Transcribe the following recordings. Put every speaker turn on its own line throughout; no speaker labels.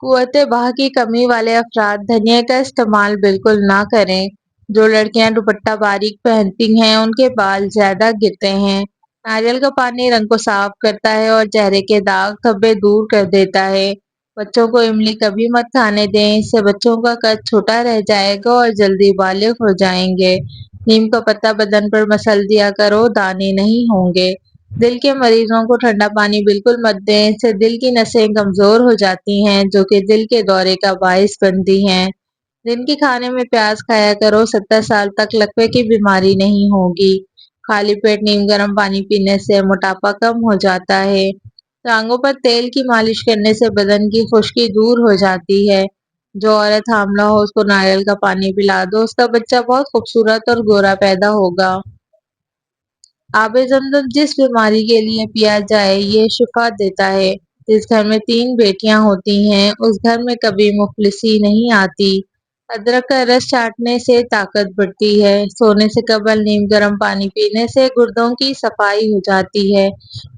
قوت بہا کی کمی والے افراد دھنیا کا استعمال بالکل نہ کریں۔ جو لڑکیاں دوپٹہ باریک پہنتی ہیں ان کے بال زیادہ گرتے ہیں۔ ناریل کا پانی رنگ کو صاف کرتا ہے اور چہرے کے داغ دھبے دور کر دیتا ہے۔ بچوں کو املی کبھی مت کھانے دیں، اس سے بچوں کا قد چھوٹا رہ جائے گا اور جلدی بالغ ہو جائیں گے۔ نیم کا پتا بدن پر مسل دیا کرو، دانے نہیں ہوں گے۔ دل کے مریضوں کو ٹھنڈا پانی بالکل مت دیں، اس سے دل کی نسیں کمزور ہو جاتی ہیں جو کہ دل کے دورے کا باعث بنتی ہیں۔ دن کے کھانے میں پیاز کھایا کرو، 70 سال تک لکوے کی بیماری نہیں ہوگی۔ خالی پیٹ نیم گرم پانی پینے سے موٹاپا کم ہو جاتا ہے۔ ٹانگوں پر تیل کی مالش کرنے سے بدن کی خشکی دور ہو جاتی ہے۔ جو عورت حاملہ ہو اس کو ناریل کا پانی پلا دو، اس کا بچہ بہت خوبصورت اور گورا پیدا ہوگا۔ آب زمزم جس بیماری کے لیے پیا جائے یہ شفا دیتا ہے۔ جس گھر میں 3 بیٹیاں ہوتی ہیں اس گھر میں کبھی مفلسی نہیں آتی۔ ادرک کا رس چاٹنے سے طاقت بڑھتی ہے۔ سونے سے قبل نیم گرم پانی پینے سے گردوں کی صفائی ہو جاتی ہے۔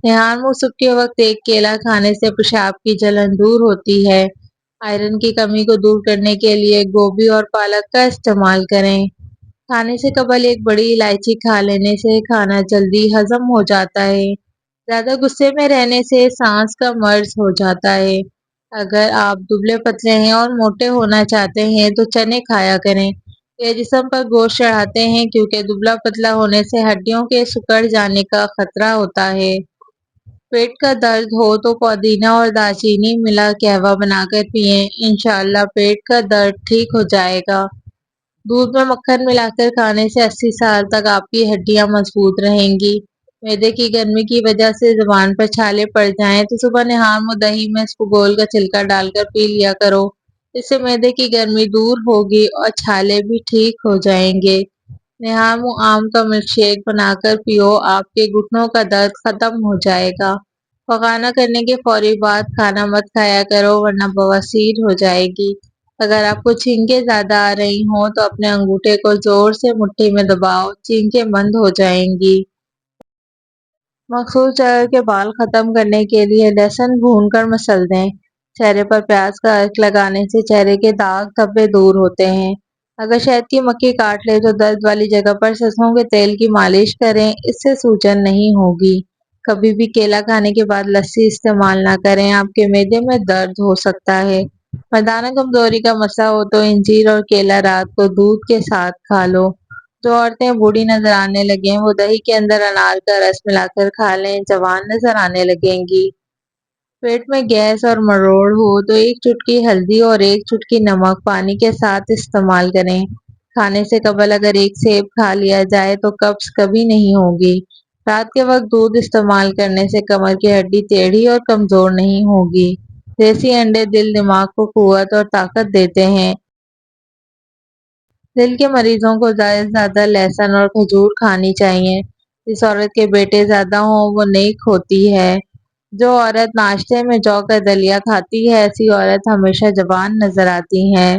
نہار منہ صبح کے وقت ایک کیلا کھانے سے پیشاب کی جلن دور ہوتی ہے۔ آئرن کی کمی کو دور کرنے کے لیے گوبھی اور پالک کا استعمال کریں۔ کھانے سے قبل ایک بڑی الائچی کھا لینے سے کھانا جلدی ہضم ہو جاتا ہے۔ زیادہ غصے میں رہنے سے سانس کا مرض ہو جاتا ہے۔ اگر آپ دبلے پتلے ہیں اور موٹے ہونا چاہتے ہیں تو چنے کھایا کریں۔ یہ جسم پر گوشت چڑھاتے ہیں کیونکہ دبلا پتلا ہونے سے ہڈیوں کے سکڑ جانے کا خطرہ ہوتا ہے۔ پیٹ کا درد ہو تو پودینہ اور دال چینی ملا قہوہ بنا کر پئیں، انشاءاللہ پیٹ کا درد ٹھیک ہو جائے گا۔ دودھ میں مکھن ملا کر کھانے سے 80 سال تک آپ کی ہڈیاں مضبوط رہیں گی۔ معدے کی گرمی کی وجہ سے زبان پر چھالے پڑ جائیں تو صبح نہار منہ دہی میں اسپغول کا چھلکا ڈال کر پی لیا کرو، اس سے معدے کی گرمی دور ہوگی اور چھالے بھی ٹھیک ہو جائیں گے۔ نہار منہ آم کا ملک شیک بنا کر پیو، آپ کے گھٹنوں کا درد ختم ہو جائے گا۔ پخانہ کرنے کے فوری بعد کھانا مت کھایا کرو ورنہ بواسیر ہو جائے گی۔ اگر آپ کو چھینکیں زیادہ آ رہی ہوں تو اپنے انگوٹھے کو زور سے مٹھی میں دباؤ، چھینکیں بند ہو جائیں گی۔ مخصوص جگہ کے بال ختم کرنے کے لیے لہسن بھون کر مسل دیں۔ چہرے پر پیاز کا عرق لگانے سے چہرے کے داغ دھبے دور ہوتے ہیں۔ اگر شہد کی مکھی کاٹ لے تو درد والی جگہ پر سرسوں کے تیل کی مالش کریں، اس سے سوجن نہیں ہوگی۔ کبھی بھی کیلا کھانے کے بعد لسی استعمال نہ کریں، آپ کے معدے میں درد ہو سکتا ہے۔ مردانہ کمزوری کا مسئلہ ہو تو انجیر اور کیلا رات کو دودھ کے ساتھ کھا لو۔ جو عورتیں بوڑھی نظر آنے لگیں وہ دہی کے اندر انار کا رس ملا کر کھا لیں، جوان نظر آنے لگیں گی۔ پیٹ میں گیس اور مروڑ ہو تو 1 چٹکی ہلدی اور 1 چٹکی نمک پانی کے ساتھ استعمال کریں۔ کھانے سے قبل اگر 1 سیب کھا لیا جائے تو قبض کبھی نہیں ہوگی۔ رات کے وقت دودھ استعمال کرنے سے کمر کی ہڈی ٹیڑھی اور کمزور نہیں ہوگی۔ دیسی انڈے دل دماغ کو قوت اور طاقت دیتے ہیں۔ دل کے مریضوں کو زیادہ سے زیادہ لہسن اور کھجور کھانی چاہیے۔ جس عورت کے بیٹے زیادہ ہوں وہ نیک ہوتی ہے۔ جو عورت ناشتے میں جو کا دلیا کھاتی ہے ایسی عورت ہمیشہ جوان نظر آتی ہے۔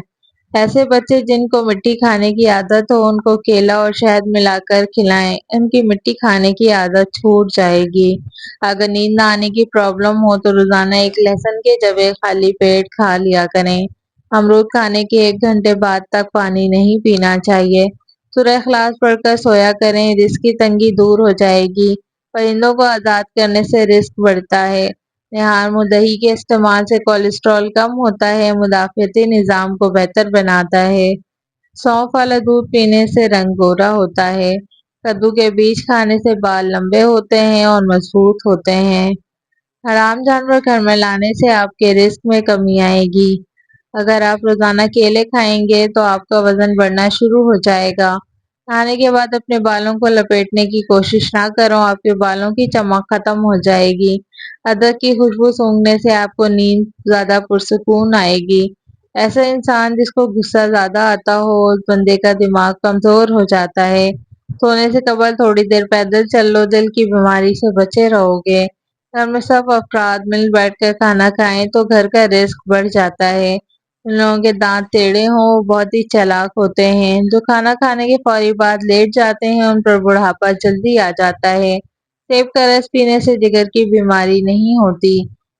ایسے بچے جن کو مٹی کھانے کی عادت ہو ان کو کیلا اور شہد ملا کر کھلائیں، ان کی مٹی کھانے کی عادت چھوٹ جائے گی۔ اگر نیند نہ آنے کی پرابلم ہو تو روزانہ 1 لہسن کے جوے خالی پیٹ کھا لیا کریں۔ امرود کھانے کے 1 گھنٹے بعد تک پانی نہیں پینا چاہیے۔ سورہ اخلاص پڑھ کر سویا کریں، رزق کی تنگی دور ہو جائے گی۔ پرندوں کو آزاد کرنے سے رزق بڑھتا ہے۔ نہار منہ دہی کے استعمال سے کولیسٹرول کم ہوتا ہے، مدافعتی نظام کو بہتر بناتا ہے۔ سونف والا دودھ پینے سے رنگ گورا ہوتا ہے۔ کدو کے بیج کھانے سے بال لمبے ہوتے ہیں اور مضبوط ہوتے ہیں۔ حرام جانور گھر میں لانے سے آپ کے رزق میں کمی آئے گی۔ اگر آپ روزانہ کیلے کھائیں گے تو آپ کا وزن بڑھنا شروع ہو جائے گا۔ نہانے کے بعد اپنے بالوں کو لپیٹنے کی کوشش نہ کرو، آپ کے بالوں کی چمک ختم ہو جائے گی۔ ادرک کی خوشبو سونگھنے سے آپ کو نیند زیادہ پرسکون آئے گی۔ ایسا انسان جس کو غصہ زیادہ آتا ہو اس بندے کا دماغ کمزور ہو جاتا ہے۔ سونے سے قبل تھوڑی دیر پیدل چل لو، دل کی بیماری سے بچے رہو گے۔ گھر میں سب افراد مل بیٹھ کر کھانا کھائیں تو گھر کا رزق بڑھ جاتا ہے۔ ان لوگوں کے دانت ٹیڑھے ہوں وہ بہت ہی چالاک ہوتے ہیں۔ جو کھانا کھانے کے فوری بعد لیٹ جاتے ہیں ان پر بڑھاپا جلدی آ جاتا ہے۔ سیب کا رس پینے سے جگر کی بیماری نہیں ہوتی۔